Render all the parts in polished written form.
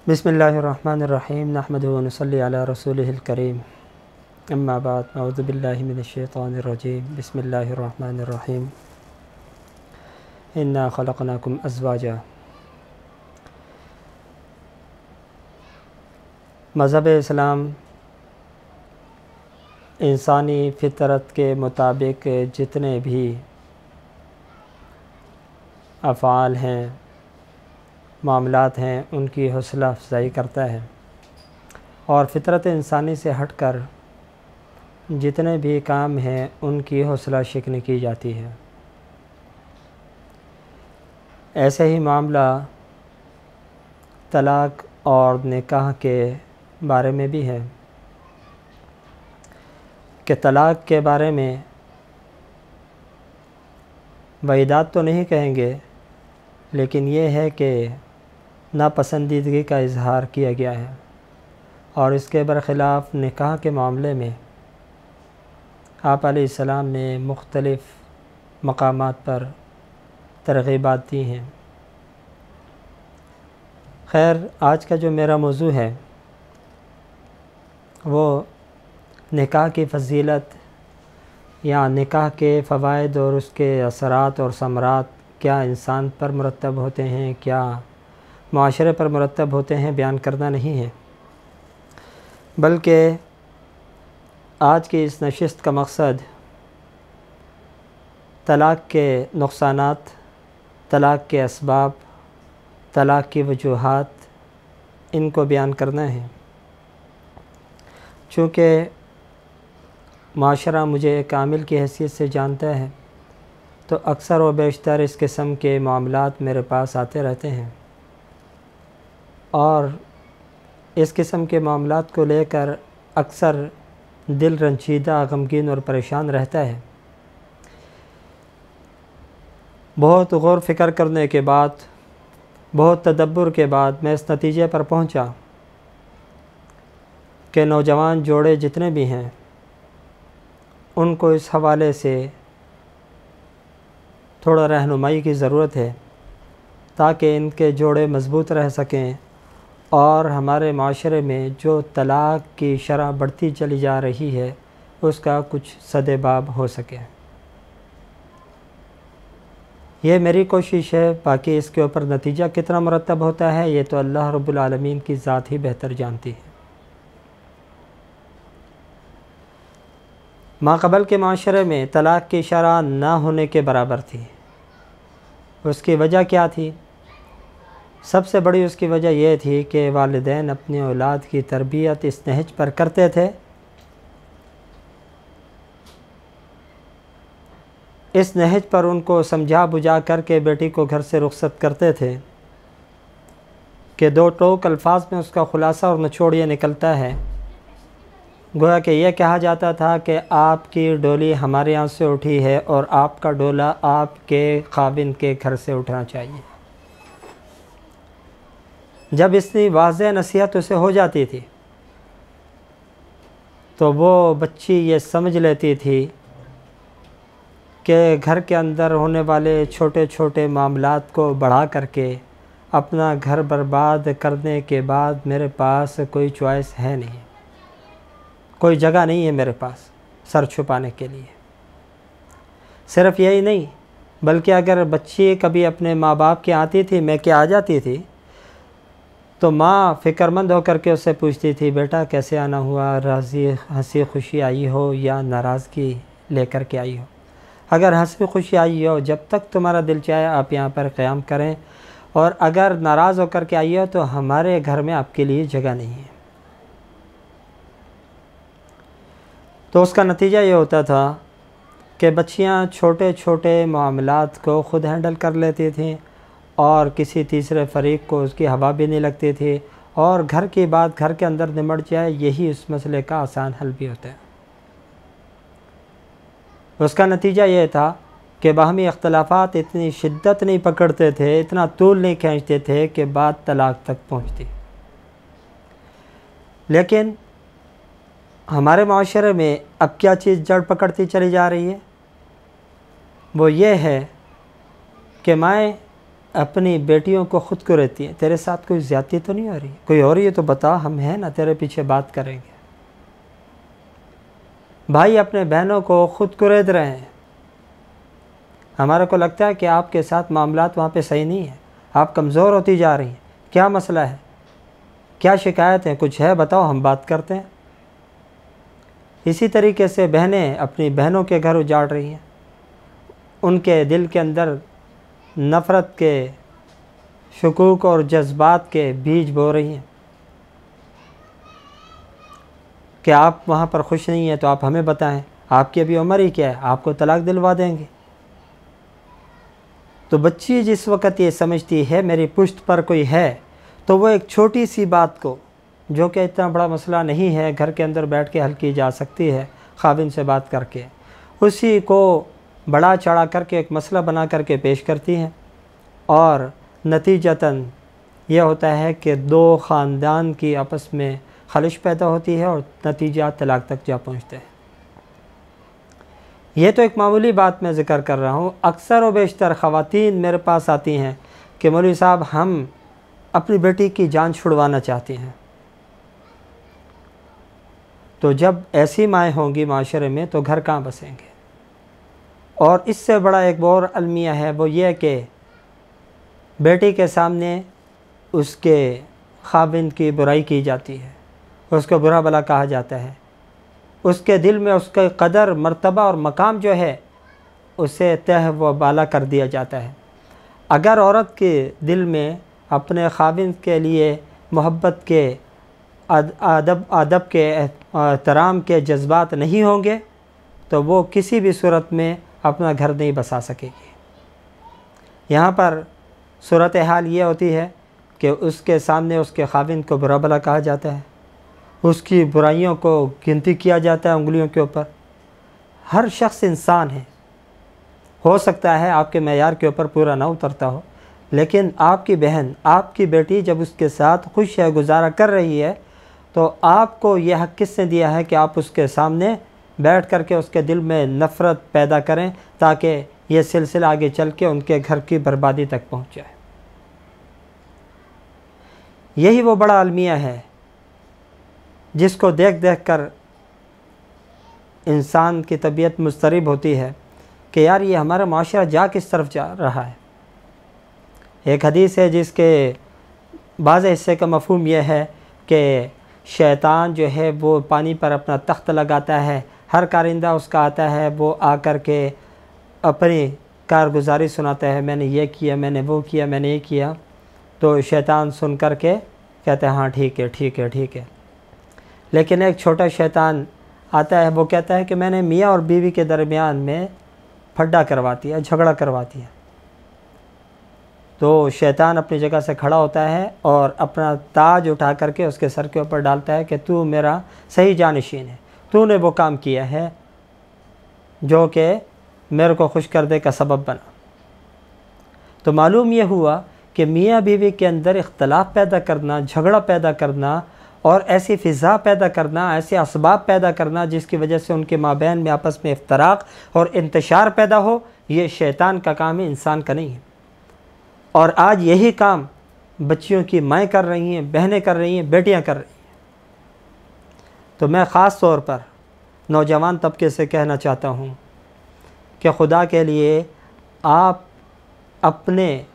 बिस्मिल्लाहिर्रहमानिर्रहीम नहमदुहु व नुसल्ली अला रसूलिहिल करीम अम्मा बाद अऊज़ु बिल्लाहि मिनश्शैतानिर्रजीम बिस्मिल्लाहिर्रहमानिर्रहीम इन्ना खलक़नाकुम अज़वाजा। मज़हब इस्लाम इंसानी फ़ितरत के मुताबिक जितने भी अफ़आल हैं, मामलात हैं, उनकी हौसला अफ़ज़ाई करता है और फ़ितरत इंसानी से हटकर जितने भी काम हैं उनकी हौसला शिकनी की जाती है। ऐसे ही मामला तलाक़ और निकाह के बारे में भी है कि तलाक़ के बारे में वईदात तो नहीं कहेंगे, लेकिन ये है कि नापसंदीदगी का इज़हार किया गया है और इसके बरख़िलाफ़ निकाह के मामले में आप अलैहिस्सलाम ने मुख्तलिफ़ मकामात पर तरग़ीबात दी हैं। खैर, आज का जो मेरा मौज़ू है वो निकाह की फ़ज़ीलत या निकाह के फ़वाइद और उसके असरात और समरात क्या इंसान पर मुरतब होते हैं, क्या माशरे पर मुरतब होते हैं, बयान करना नहीं है, बल्कि आज की इस नशिस्त का मकसद तलाक़ के नुक़सानात, तलाक़ के असबाब, तलाक़ की वजूहात, इनको बयान करना है। चूँकि माशरा मुझे एक आमिल की हैसियत से जानता है, तो अक्सर व बेशतर इस किस्म के मामलात मेरे पास आते रहते हैं और इस किस्म के मामलात को लेकर अक्सर दिल रंजीदा, गमगीन और परेशान रहता है। बहुत गौर फ़िक्र करने के बाद, बहुत तदब्बुर के बाद मैं इस नतीजे पर पहुंचा कि नौजवान जोड़े जितने भी हैं उनको इस हवाले से थोड़ा रहनुमाई की ज़रूरत है ताकि इनके जोड़े मज़बूत रह सकें और हमारे माशरे में जो तलाक़ की शरह बढ़ती चली जा रही है उसका कुछ सदेबाब हो सके। ये मेरी कोशिश है, बाकी इसके ऊपर नतीजा कितना मुरतब होता है ये तो अल्लाह रब्बुल आलमीन की ज़ात ही बेहतर जानती है। माक़बल के माशरे में तलाक़ की शरह ना होने के बराबर थी। उसकी वजह क्या थी? सबसे बड़ी उसकी वजह यह थी कि वालिदैन अपनी औलाद की तरबियत इस नहज पर करते थे, इस नहज पर उनको समझा बुझा करके बेटी को घर से रुखसत करते थे कि दो टोक अल्फाज में उसका ख़ुलासा और निचोड़ ये निकलता है, गोया कि यह कहा जाता था कि आपकी डोली हमारे यहाँ से उठी है और आपका डोला आपके ख़ाविंद के घर से उठना चाहिए। जब इतनी वाज़ेह नसीहत उसे हो जाती थी तो वो बच्ची ये समझ लेती थी कि घर के अंदर होने वाले छोटे छोटे मामलात को बढ़ा करके अपना घर बर्बाद करने के बाद मेरे पास कोई चॉइस है नहीं, कोई जगह नहीं है मेरे पास सर छुपाने के लिए। सिर्फ़ यही नहीं, बल्कि अगर बच्ची कभी अपने माँ बाप के आती थी, मैं क्या आ जाती थी, तो माँ फ़िक्रमंद होकर के उससे पूछती थी, बेटा कैसे आना हुआ, राज़ी हंसी खुशी आई हो या नाराज़गी लेकर के आई हो। अगर हंसी खुशी आई हो, जब तक तुम्हारा दिल चाहे आप यहाँ पर क़याम करें, और अगर नाराज़ होकर के आई हो तो हमारे घर में आपके लिए जगह नहीं है। तो उसका नतीजा ये होता था कि बच्चियाँ छोटे छोटे मामलात को ख़ुद हैंडल कर लेती थीं और किसी तीसरे फ़रीक को उसकी हवा भी नहीं लगती थी, और घर की बात घर के अंदर निमट जाए यही उस मसले का आसान हल भी होता है। उसका नतीजा ये था कि बाहमी अख्तलाफात इतनी शिद्दत नहीं पकड़ते थे, इतना तूल नहीं खींचते थे कि बात तलाक़ तक पहुँचती। लेकिन हमारे माशरे में अब क्या चीज़ जड़ पकड़ती चली जा रही है, वो ये है कि माएँ अपनी बेटियों को ख़ुद को रहती हैं, तेरे साथ कोई ज़्यादती तो नहीं हो रही, कोई हो रही है तो बता, हम हैं ना, तेरे पीछे बात करेंगे। भाई अपने बहनों को ख़ुद को रेत रहे हैं। हमारे को लगता है कि आपके साथ मामलात वहाँ पे सही नहीं है, आप कमज़ोर होती जा रही हैं, क्या मसला है, क्या शिकायत है, कुछ है बताओ, हम बात करते हैं। इसी तरीके से बहनें अपनी बहनों के घर उजाड़ रही हैं, उनके दिल के अंदर नफ़रत के, शुकूक और जज्बात के बीज बो रही हैं कि आप वहाँ पर खुश नहीं हैं तो आप हमें बताएं, आपकी अभी उम्र ही क्या है, आपको तलाक दिलवा देंगे। तो बच्ची जिस वक़्त ये समझती है मेरी पुश्त पर कोई है, तो वो एक छोटी सी बात को, जो कि इतना बड़ा मसला नहीं है, घर के अंदर बैठ के हल की जा सकती है खाविन से बात करके, उसी को बड़ा चढ़ा करके एक मसला बना करके पेश करती हैं, और नतीजतन ये होता है कि दो ख़ानदान की आपस में खलिश पैदा होती है और नतीजा तलाक तक जा पहुँचते हैं। ये तो एक मामूली बात मैं ज़िक्र कर रहा हूँ। अक्सर व बेशतर ख़वातीन मेरे पास आती हैं कि मौलवी साहब हम अपनी बेटी की जान छुड़वाना चाहती हैं। तो जब ऐसी माएँ होंगी माशरे में तो घर कहाँ बसेंगे। और इससे बड़ा एक और अलमिया है, वो ये कि बेटी के सामने उसके खाविन की बुराई की जाती है, उसको बुरा भला कहा जाता है, उसके दिल में उसका कदर, मर्तबा और मकाम जो है उसे तह व बाला कर दिया जाता है। अगर औरत के दिल में अपने खाविन के लिए मोहब्बत के, अदब के, एहतराम के जज्बात नहीं होंगे तो वो किसी भी सूरत में अपना घर नहीं बसा सकेगी। यहाँ पर सूरत हाल ये होती है कि उसके सामने उसके खाविन को बुरा भला कहा जाता है, उसकी बुराइयों को गिनती किया जाता है उंगलियों के ऊपर। हर शख्स इंसान है, हो सकता है आपके मेयार के ऊपर पूरा ना उतरता हो, लेकिन आपकी बहन, आपकी बेटी जब उसके साथ खुश है, गुजारा कर रही है, तो आपको यह हक़ किसने दिया है कि आप उसके सामने बैठ कर के उसके दिल में नफ़रत पैदा करें ताकि ये सिलसिला आगे चल के उनके घर की बर्बादी तक पहुँच जाए। यही वो बड़ा अलमिया है जिसको देख देख कर इंसान की तबीयत मुस्तरिब होती है कि यार ये हमारा माशरा जा किस तरफ जा रहा है। एक हदीस है जिसके बाज़ हिस्से का मफ़हूम यह है कि शैतान जो है वो पानी पर अपना तख्त लगाता है, हर कारिंदा उसका आता है, वो आकर के अपनी कारगुजारी सुनाता है, मैंने ये किया, मैंने वो किया, मैंने ये किया। तो शैतान सुन कर के कहता है हाँ ठीक है, ठीक है, ठीक है। लेकिन एक छोटा शैतान आता है, वो कहता है कि मैंने मियाँ और बीवी के दरमियान में फड्डा करवा दिया, झगड़ा करवा दिया। तो शैतान अपनी जगह से खड़ा होता है और अपना ताज उठा करके उसके सर के ऊपर डालता है कि तू मेरा सही जानशीन है, तूने वो काम किया है जो कि मेरे को खुश करने का सबब बना। तो मालूम यह हुआ कि मियाँ बीवी के अंदर इख्तलाफ पैदा करना, झगड़ा पैदा करना और ऐसी फ़िज़ा पैदा करना, ऐसे असबाब पैदा करना जिसकी वजह से उनके माबैन में आपस में इफ्तराक और इंतशार पैदा हो, ये शैतान का काम है, इंसान का नहीं है। और आज यही काम बच्चियों की माएँ कर रही हैं, बहनें कर रही हैं, बेटियाँ कर रही हैं। तो मैं ख़ास तौर पर नौजवान तबके से कहना चाहता हूँ कि खुदा के लिए आप अपने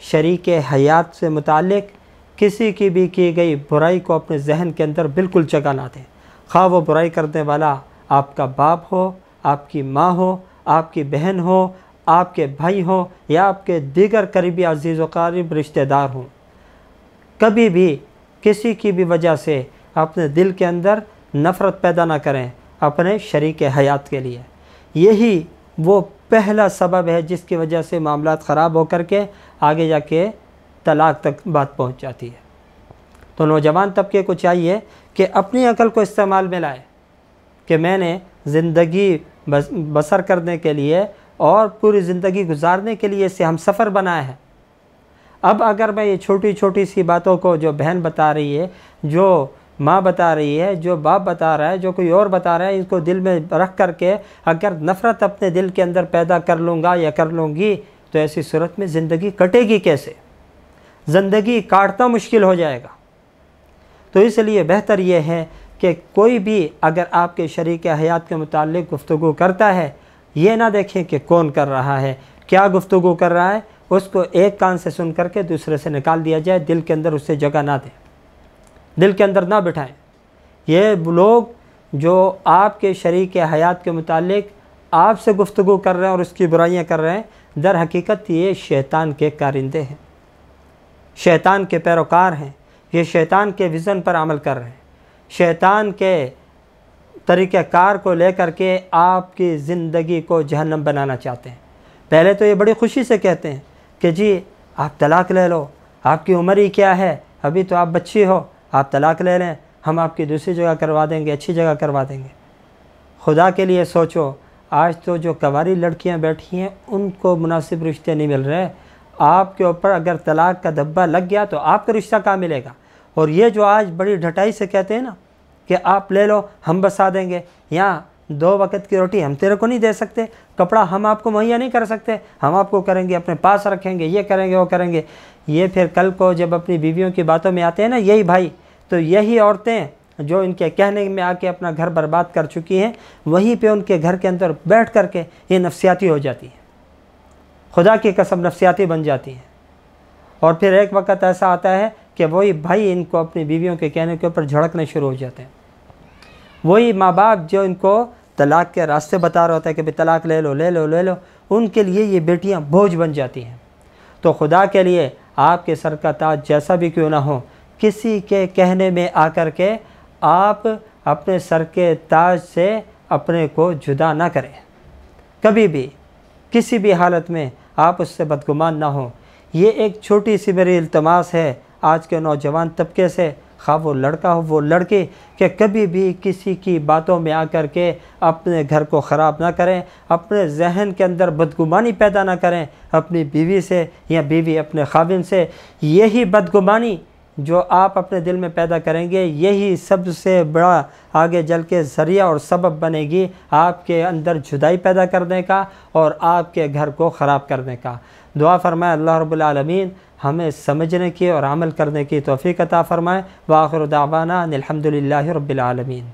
शरीक हयात से मुतालिक किसी की भी की गई बुराई को अपने जहन के अंदर बिल्कुल जगह ना दें। खा वो बुराई करने वाला आपका बाप हो, आपकी माँ हो, आपकी बहन हो, आपके भाई हो या आपके दीगर करीबी अजीज़ व क़रीब रिश्तेदार हों। कभी भी किसी की भी वजह से अपने दिल के अंदर नफ़रत पैदा ना करें अपने शरीक हयात के लिए। यही वो पहला सबब है जिसकी वजह से मामलात ख़राब हो कर के आगे जाके तलाक तक बात पहुंच जाती है। तो नौजवान तबके को चाहिए कि अपनी अकल को इस्तेमाल में लाए कि मैंने ज़िंदगी बसर करने के लिए और पूरी ज़िंदगी गुजारने के लिए इसे हम सफ़र बनाया है। अब अगर मैं ये छोटी छोटी सी बातों को जो बहन बता रही है, जो माँ बता रही है, जो बाप बता रहा है, जो कोई और बता रहा है, इसको दिल में रख कर के अगर नफ़रत अपने दिल के अंदर पैदा कर लूँगा या कर लूँगी तो ऐसी सूरत में ज़िंदगी कटेगी कैसे? ज़िंदगी काटना मुश्किल हो जाएगा। तो इसलिए बेहतर यह है कि कोई भी अगर आपके शरीक हयात के मुताल्लिक़ गुफ्तगू करता है, ये ना देखें कि कौन कर रहा है, क्या गुफ्तगू कर रहा है, उसको एक कान से सुन करके दूसरे से निकाल दिया जाए, दिल के अंदर उससे जगह ना दें, दिल के अंदर ना बिठाएं। ये लोग जो आपके शरीक हयात के मुताल्लिक़ आपसे गुफ्तगू कर रहे हैं और उसकी बुराइयां कर रहे हैं, दर हकीकत ये शैतान के कारिंदे हैं, शैतान के पैरोकार हैं। ये शैतान के विज़न पर अमल कर रहे हैं, शैतान के तरीक़ेकार को लेकर के आपकी ज़िंदगी को जहन्नम बनाना चाहते हैं। पहले तो ये बड़ी खुशी से कहते हैं कि जी आप तलाक़ ले लो, आपकी उम्र ही क्या है, अभी तो आप बच्ची हो, आप तलाक़ ले लें, हम आपकी दूसरी जगह करवा देंगे, अच्छी जगह करवा देंगे। खुदा के लिए सोचो, आज तो जो कंवारी लड़कियां बैठी हैं उनको मुनासिब रिश्ते नहीं मिल रहे। आपके ऊपर अगर तलाक़ का धब्बा लग गया तो आपका रिश्ता कहाँ मिलेगा? और ये जो आज बड़ी ढटाई से कहते हैं ना कि आप ले लो, हम बसा देंगे, यहाँ 2 वक्त की रोटी हम तेरे को नहीं दे सकते, कपड़ा हम आपको मुहैया नहीं कर सकते, हम आपको करेंगे, अपने पास रखेंगे, ये करेंगे, वो करेंगे। ये फिर कल को जब अपनी बीवियों की बातों में आते हैं ना यही भाई, तो यही औरतें जो इनके कहने में आके अपना घर बर्बाद कर चुकी हैं, वहीं पे उनके घर के अंदर बैठ कर के ये नफसियाती हो जाती हैं, खुदा की कसम नफसियाती बन जाती हैं। और फिर एक वक्त ऐसा आता है कि वही भाई इनको अपनी बीवियों के कहने के ऊपर झड़कने शुरू हो जाते हैं। वही माँ बाप जो इनको तलाक़ के रास्ते बता रहा होता है कि भाई तलाक़ ले लो, ले लो, ले लो, उनके लिए ये बेटियाँ बोझ बन जाती हैं। तो खुदा के लिए आपके सर का ताज जैसा भी क्यों ना हो, किसी के कहने में आकर के आप अपने सर के ताज से अपने को जुदा ना करें। कभी भी किसी भी हालत में आप उससे बदगुमान ना हो। ये एक छोटी सी मेरी इल्तमास है आज के नौजवान तबके से, खा वो लड़का हो वो लड़की, कि कभी भी किसी की बातों में आकर के अपने घर को ख़राब ना करें, अपने जहन के अंदर बदगुमानी पैदा ना करें अपनी बीवी से या बीवी अपने खाविन से। यही बदगुमानी जो आप अपने दिल में पैदा करेंगे, यही सबसे बड़ा आगे जल के ज़रिया और सबब बनेगी आपके अंदर जुदाई पैदा करने का और आपके घर को ख़राब करने का। दुआ फरमाए अल्लाह रब्बुल आलमीन हमें समझने की और अमल करने की तौफ़ीक़ अता फ़रमाए। व आख़िरु दावाना अनिल हम्दुलिल्लाहि रब्बिल आलमीन।